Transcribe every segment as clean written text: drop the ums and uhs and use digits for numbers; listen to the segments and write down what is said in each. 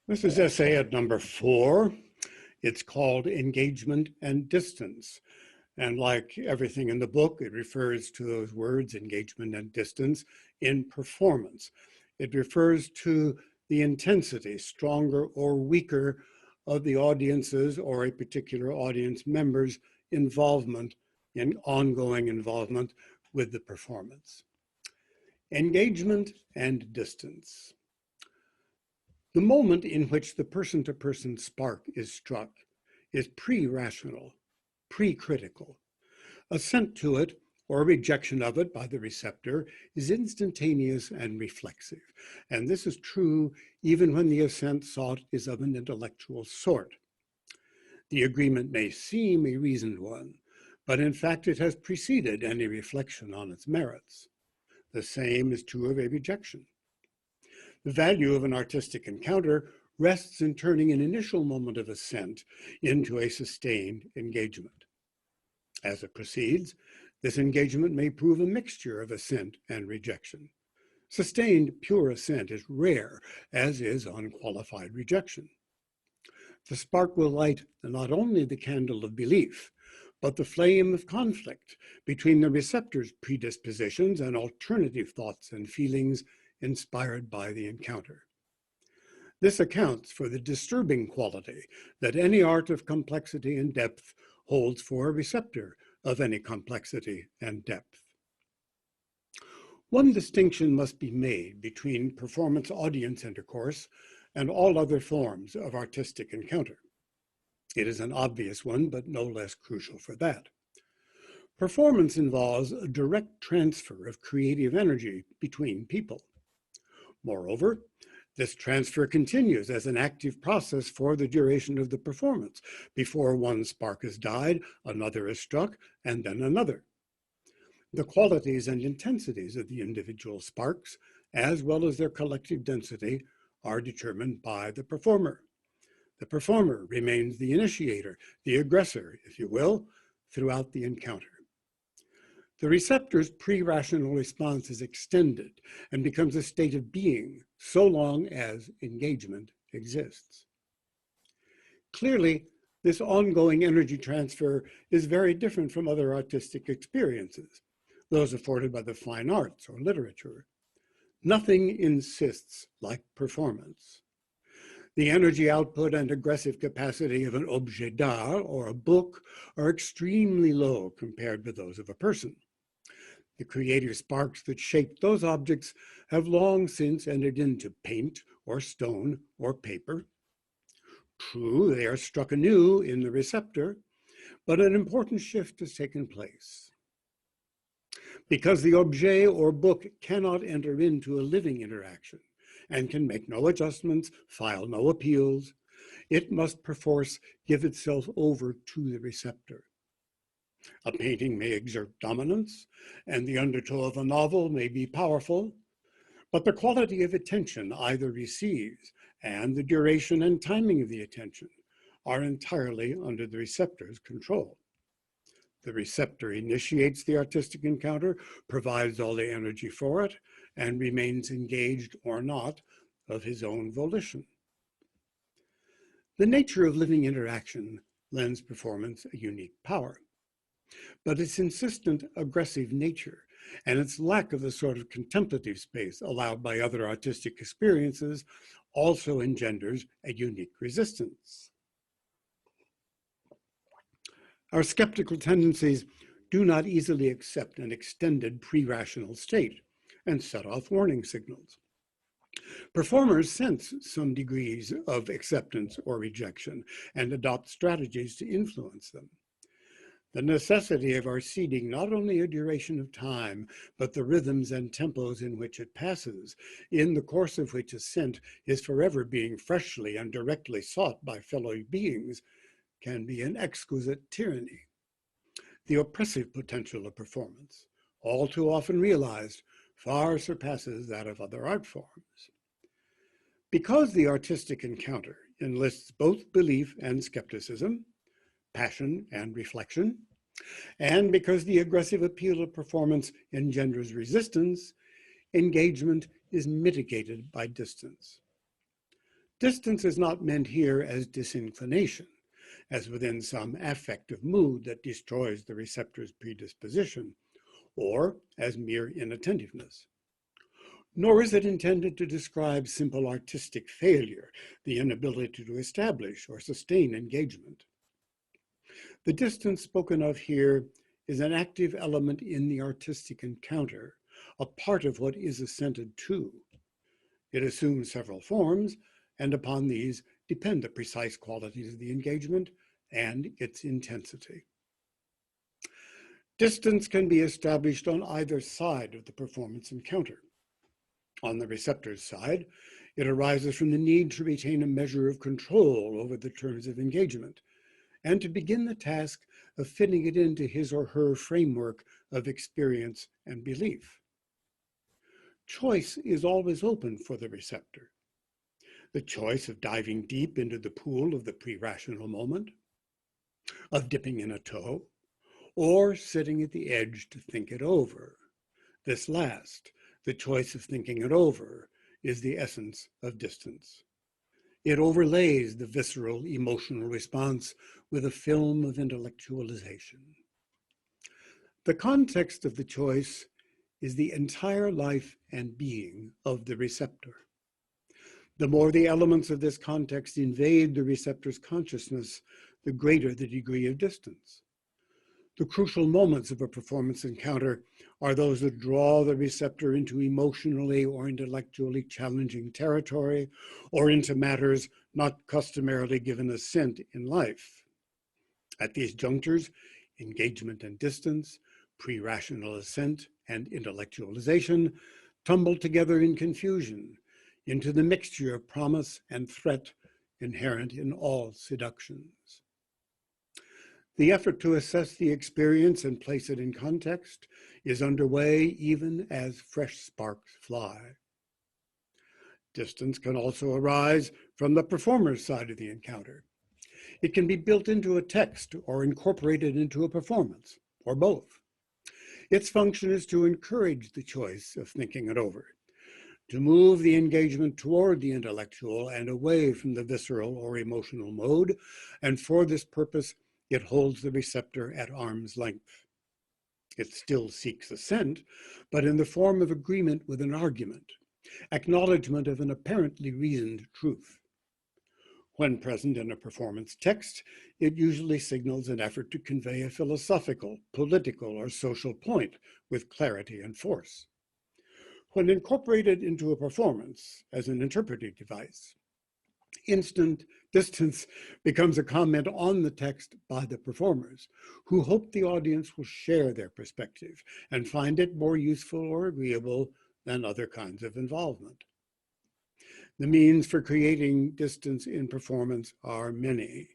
This is essay at number 4. It's called Engagement and Distance. And like everything in the book, it refers to those words, engagement and distance, in performance. It refers to the intensity, stronger or weaker, of the audience's or a particular audience member's involvement, in ongoing involvement with the performance. Engagement and distance. The moment in which the person-to-person spark is struck is pre-rational, pre-critical. Assent to it or rejection of it by the receptor is instantaneous and reflexive. And this is true even when the assent sought is of an intellectual sort. The agreement may seem a reasoned one, but in fact it has preceded any reflection on its merits. The same is true of a rejection. The value of an artistic encounter rests in turning an initial moment of assent into a sustained engagement. As it proceeds, this engagement may prove a mixture of assent and rejection. Sustained pure assent is rare, as is unqualified rejection. The spark will light not only the candle of belief, but the flame of conflict between the receptor's predispositions and alternative thoughts and feelings inspired by the encounter. This accounts for the disturbing quality that any art of complexity and depth holds for a receptor of any complexity and depth. One distinction must be made between performance-audience intercourse and all other forms of artistic encounter. It is an obvious one, but no less crucial for that. Performance involves a direct transfer of creative energy between people. Moreover, this transfer continues as an active process for the duration of the performance. Before one spark has died, another is struck, and then another. The qualities and intensities of the individual sparks, as well as their collective density, are determined by the performer. The performer remains the initiator, the aggressor, if you will, throughout the encounter. The receptor's pre-rational response is extended and becomes a state of being so long as engagement exists. Clearly, this ongoing energy transfer is very different from other artistic experiences, those afforded by the fine arts or literature. Nothing insists like performance. The energy output and aggressive capacity of an objet d'art or a book are extremely low compared with those of a person. The creative sparks that shaped those objects have long since entered into paint or stone or paper. True, they are struck anew in the receptor, but an important shift has taken place. Because the objet or book cannot enter into a living interaction and can make no adjustments, file no appeals, it must perforce give itself over to the receptor. A painting may exert dominance, and the undertow of a novel may be powerful, but the quality of attention either receives and the duration and timing of the attention are entirely under the receptor's control. The receptor initiates the artistic encounter, provides all the energy for it, and remains engaged or not of his own volition. The nature of living interaction lends performance a unique power. But its insistent, aggressive nature and its lack of the sort of contemplative space allowed by other artistic experiences also engenders a unique resistance. Our skeptical tendencies do not easily accept an extended pre-rational state and set off warning signals. Performers sense some degrees of acceptance or rejection and adopt strategies to influence them. The necessity of our seeding not only a duration of time, but the rhythms and tempos in which it passes, in the course of which assent is forever being freshly and directly sought by fellow beings, can be an exquisite tyranny. The oppressive potential of performance, all too often realized, far surpasses that of other art forms. Because the artistic encounter enlists both belief and skepticism, passion and reflection, and because the aggressive appeal of performance engenders resistance, engagement is mitigated by distance. Distance is not meant here as disinclination, as within some affective mood that destroys the receptor's predisposition, or as mere inattentiveness. Nor is it intended to describe simple artistic failure, the inability to establish or sustain engagement. The distance spoken of here is an active element in the artistic encounter, a part of what is assented to. It assumes several forms, and upon these depend the precise qualities of the engagement and its intensity. Distance can be established on either side of the performance encounter. On the receptor's side, it arises from the need to retain a measure of control over the terms of engagement and to begin the task of fitting it into his or her framework of experience and belief. Choice is always open for the receptor. The choice of diving deep into the pool of the pre-rational moment, of dipping in a toe, or sitting at the edge to think it over. This last, the choice of thinking it over, is the essence of distance. It overlays the visceral emotional response with a film of intellectualization. The context of the choice is the entire life and being of the receptor. The more the elements of this context invade the receptor's consciousness, the greater the degree of distance. The crucial moments of a performance encounter are those that draw the receptor into emotionally or intellectually challenging territory or into matters not customarily given assent in life. At these junctures, engagement and distance, pre-rational assent and intellectualization tumble together in confusion into the mixture of promise and threat inherent in all seductions. The effort to assess the experience and place it in context is underway even as fresh sparks fly. Distance can also arise from the performer's side of the encounter. It can be built into a text or incorporated into a performance, or both. Its function is to encourage the choice of thinking it over, to move the engagement toward the intellectual and away from the visceral or emotional mode, and for this purpose, it holds the receptor at arm's length. It still seeks assent, but in the form of agreement with an argument, acknowledgement of an apparently reasoned truth. When present in a performance text, it usually signals an effort to convey a philosophical, political, or social point with clarity and force. When incorporated into a performance as an interpretive device, distance becomes a comment on the text by the performers, who hope the audience will share their perspective and find it more useful or agreeable than other kinds of involvement. The means for creating distance in performance are many.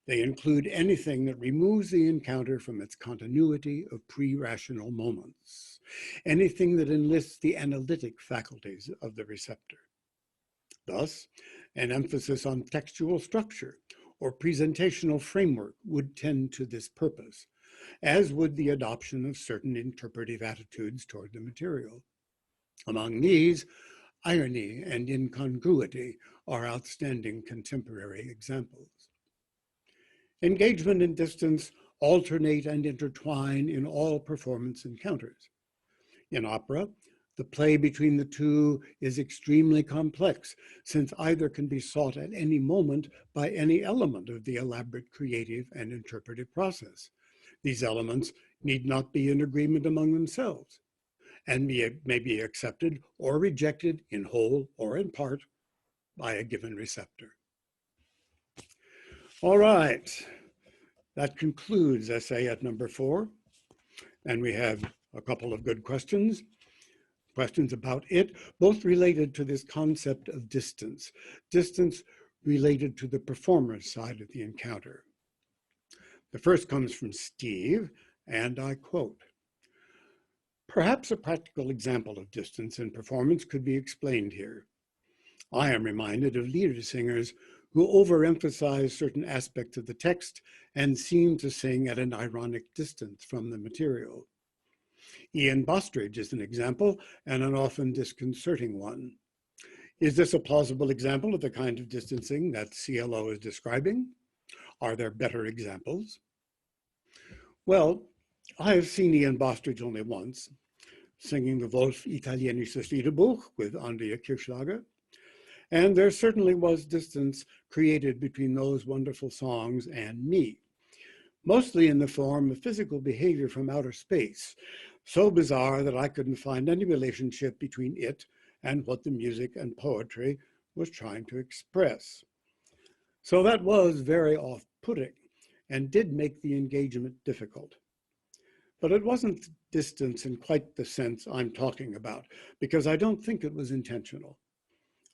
They include anything that removes the encounter from its continuity of pre-rational moments, anything that enlists the analytic faculties of the receptor. Thus, an emphasis on textual structure or presentational framework would tend to this purpose, as would the adoption of certain interpretive attitudes toward the material. Among these, irony and incongruity are outstanding contemporary examples. Engagement and distance alternate and intertwine in all performance encounters. In opera, the play between the two is extremely complex, since either can be sought at any moment by any element of the elaborate creative and interpretive process. These elements need not be in agreement among themselves, and may be accepted or rejected in whole or in part by a given receptor. All right, that concludes essay at number 4, and we have a couple of good questions about it, both related to this concept of distance related to the performer's side of the encounter. The first comes from Steve, and I quote, "Perhaps a practical example of distance in performance could be explained here. I am reminded of leader singers who overemphasize certain aspects of the text and seem to sing at an ironic distance from the material. Ian Bostridge is an example, and an often disconcerting one. Is this a plausible example of the kind of distancing that CLO is describing? Are there better examples? Well, I have seen Ian Bostridge only once, singing the Wolf Italienisches Liederbuch with Andrea Kirchlager, and there certainly was distance created between those wonderful songs and me, mostly in the form of physical behavior from outer space, so bizarre that I couldn't find any relationship between it and what the music and poetry was trying to express. So that was very off-putting and did make the engagement difficult. But it wasn't distance in quite the sense I'm talking about, because I don't think it was intentional.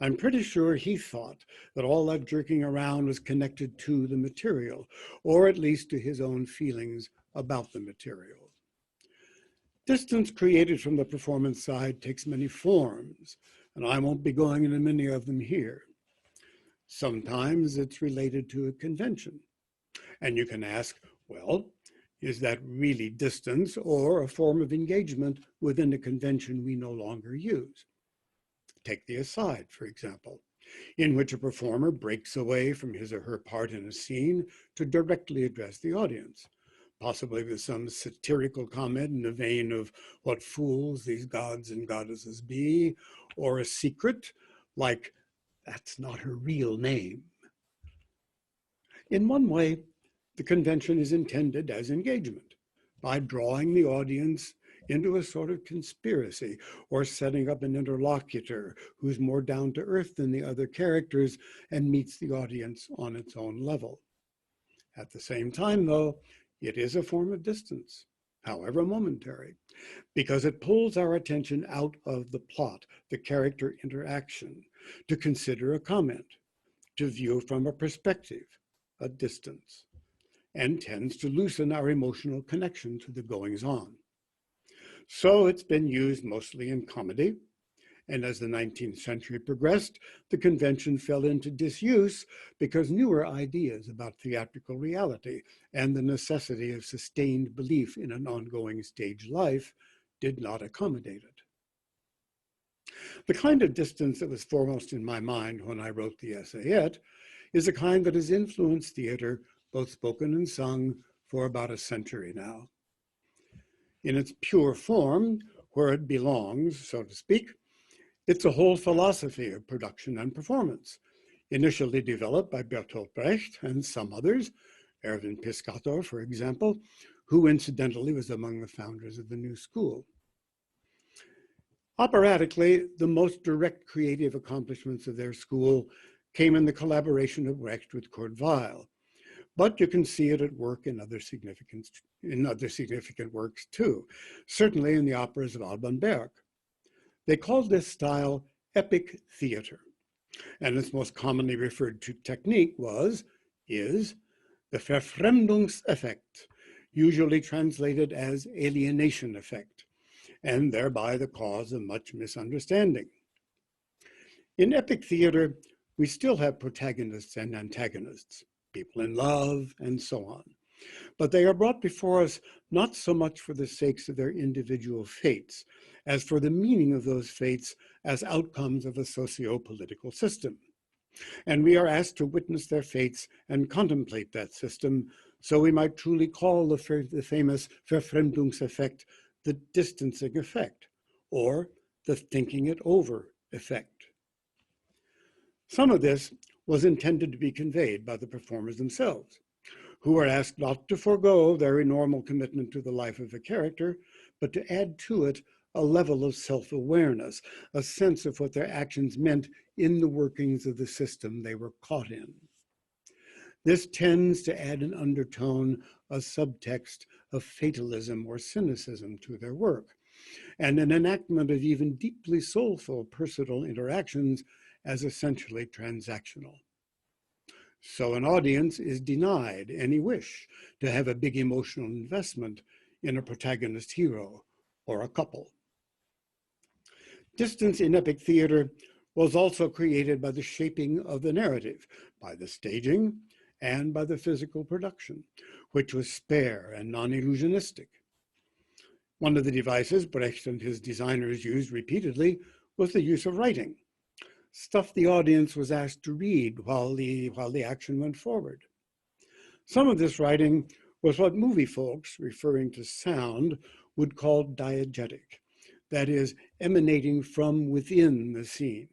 I'm pretty sure he thought that all that jerking around was connected to the material, or at least to his own feelings about the material. Distance created from the performance side takes many forms, and I won't be going into many of them here. Sometimes it's related to a convention, and you can ask, well, is that really distance or a form of engagement within a convention we no longer use? Take the aside, for example, in which a performer breaks away from his or her part in a scene to directly address the audience, possibly with some satirical comment in the vein of "what fools these gods and goddesses be," or a secret like "that's not her real name." In one way, the convention is intended as engagement by drawing the audience into a sort of conspiracy or setting up an interlocutor who's more down to earth than the other characters and meets the audience on its own level. At the same time, though, it is a form of distance, however momentary, because it pulls our attention out of the plot, the character interaction, to consider a comment, to view from a perspective, a distance, and tends to loosen our emotional connection to the goings-on. So it's been used mostly in comedy, and as the 19th century progressed, the convention fell into disuse because newer ideas about theatrical reality and the necessity of sustained belief in an ongoing stage life did not accommodate it. The kind of distance that was foremost in my mind when I wrote the essayette is a kind that has influenced theater, both spoken and sung, for about a century now. In its pure form, where it belongs, so to speak, it's a whole philosophy of production and performance, initially developed by Bertolt Brecht and some others, Erwin Piscator, for example, who incidentally was among the founders of the New School. Operatically, the most direct creative accomplishments of their school came in the collaboration of Brecht with Kurt Weill, but you can see it at work in other significant works too, certainly in the operas of Alban Berg. They called this style epic theater, and its most commonly referred to technique is the Verfremdungseffekt, usually translated as alienation effect, and thereby the cause of much misunderstanding. In epic theater, we still have protagonists and antagonists, people in love, and so on. But they are brought before us not so much for the sakes of their individual fates, as for the meaning of those fates as outcomes of a socio-political system. And we are asked to witness their fates and contemplate that system, so we might truly call the famous Verfremdungseffekt the distancing effect, or the thinking it over effect. Some of this was intended to be conveyed by the performers themselves, who are asked not to forego their normal commitment to the life of a character, but to add to it a level of self-awareness, a sense of what their actions meant in the workings of the system they were caught in. This tends to add an undertone, a subtext of fatalism or cynicism to their work, and an enactment of even deeply soulful personal interactions as essentially transactional. So an audience is denied any wish to have a big emotional investment in a protagonist hero or a couple. Distance in epic theater was also created by the shaping of the narrative, by the staging, and by the physical production, which was spare and non-illusionistic. One of the devices Brecht and his designers used repeatedly was the use of writing. stuff the audience was asked to read while the action went forward. Some of this writing was what movie folks, referring to sound, would call diegetic, that is, emanating from within the scene,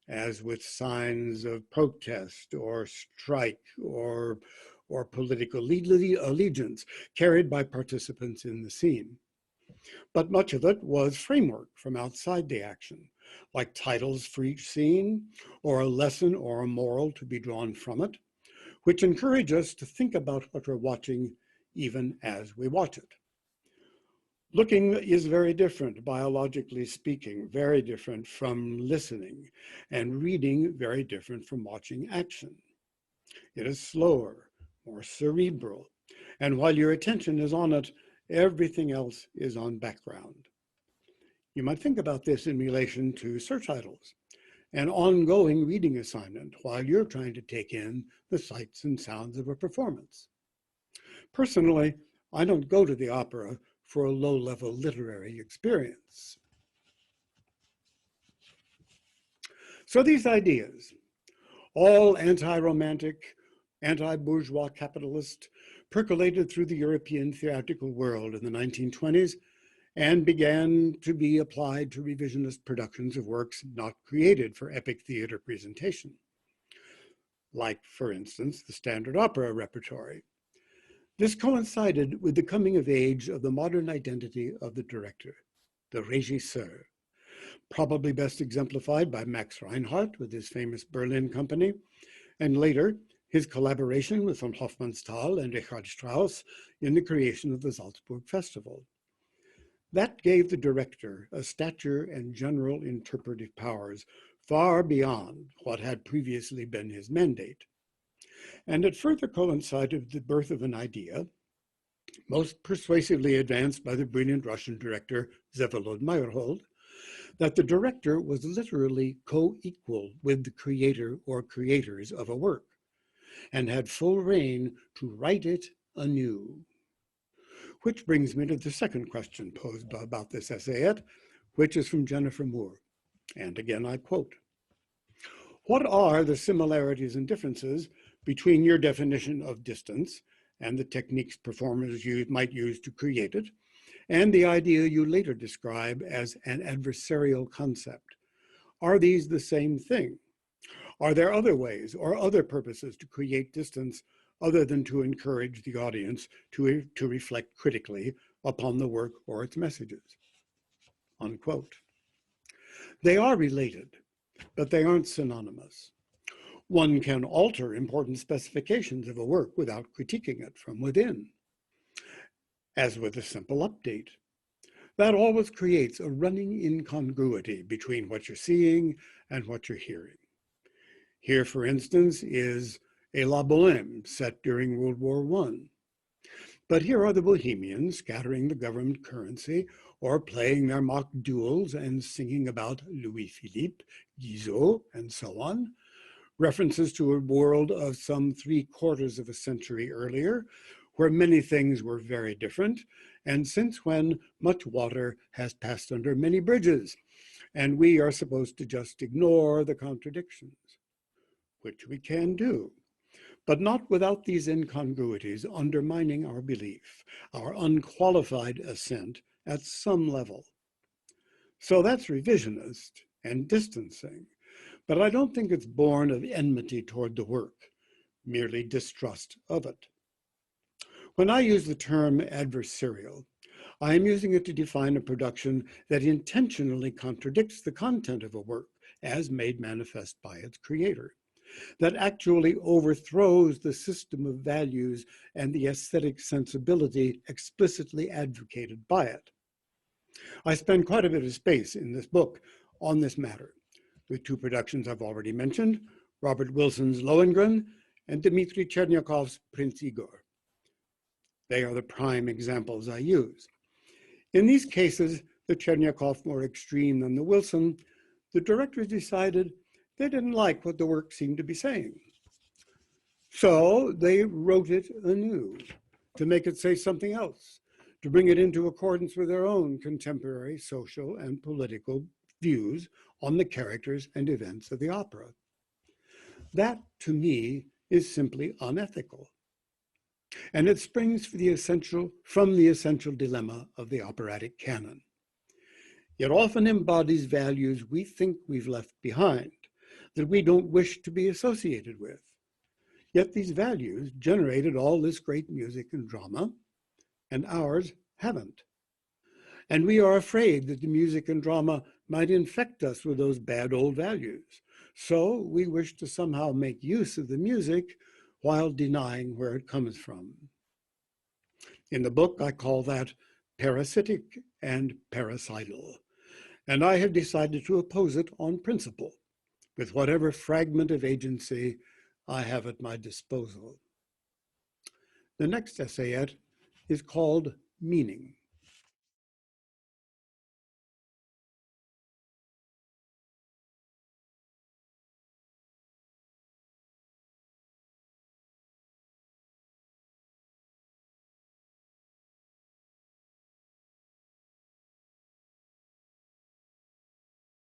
as with signs of protest or strike or political allegiance carried by participants in the scene. But much of it was framework from outside the action, like titles for each scene, or a lesson or a moral to be drawn from it, which encourage us to think about what we're watching even as we watch it. Looking is very different, biologically speaking, very different from listening, and reading very different from watching action. It is slower, more cerebral, and while your attention is on it, everything else is on background. You might think about this in relation to search titles, an ongoing reading assignment while you're trying to take in the sights and sounds of a performance. Personally, I don't go to the opera for a low-level literary experience. So these ideas, all anti-romantic, anti-bourgeois capitalist, percolated through the European theatrical world in the 1920s and began to be applied to revisionist productions of works not created for epic theater presentation, like, for instance, the standard opera repertory. This coincided with the coming of age of the modern identity of the director, the régisseur, probably best exemplified by Max Reinhardt with his famous Berlin Company, and later his collaboration with von Hofmannsthal and Richard Strauss in the creation of the Salzburg Festival. That gave the director a stature and general interpretive powers far beyond what had previously been his mandate. And it further coincided with the birth of an idea, most persuasively advanced by the brilliant Russian director Vsevolod Meyerhold, that the director was literally co-equal with the creator or creators of a work, and had full reign to write it anew. Which brings me to the second question posed about this essayette, which is from Jennifer Moore. And again, I quote, "What are the similarities and differences between your definition of distance and the techniques performers might use to create it, and the idea you later describe as an adversarial concept? Are these the same thing? Are there other ways or other purposes to create distance other than to encourage the audience to reflect critically upon the work or its messages?" Unquote. They are related, but they aren't synonymous. One can alter important specifications of a work without critiquing it from within, as with a simple update. That always creates a running incongruity between what you're seeing and what you're hearing. Here, for instance, is a La Bohème set during World War I. But here are the Bohemians scattering the government currency or playing their mock duels and singing about Louis-Philippe, Guizot, and so on. References to a world of some 3/4 of a century earlier, where many things were very different, and since when much water has passed under many bridges, and we are supposed to just ignore the contradictions, which we can do, but not without these incongruities undermining our belief, our unqualified assent at some level. So that's revisionist and distancing, but I don't think it's born of enmity toward the work, merely distrust of it. When I use the term adversarial, I am using it to define a production that intentionally contradicts the content of a work as made manifest by its creator, that actually overthrows the system of values and the aesthetic sensibility explicitly advocated by it. I spend quite a bit of space in this book on this matter, with two productions I've already mentioned, Robert Wilson's Lohengrin and Dmitri Chernyakov's Prince Igor. They are the prime examples I use. In these cases, the Chernyakov more extreme than the Wilson, the directors decided they didn't like what the work seemed to be saying. So they wrote it anew to make it say something else, to bring it into accordance with their own contemporary social and political views on the characters and events of the opera. That, to me, is simply unethical. And it springs from the essential dilemma of the operatic canon. It often embodies values we think we've left behind, that we don't wish to be associated with. Yet these values generated all this great music and drama, and ours haven't. And we are afraid that the music and drama might infect us with those bad old values. So we wish to somehow make use of the music while denying where it comes from. In the book, I call that parasitic and parasital. And I have decided to oppose it on principle, with whatever fragment of agency I have at my disposal. The next essayette is called Meaning.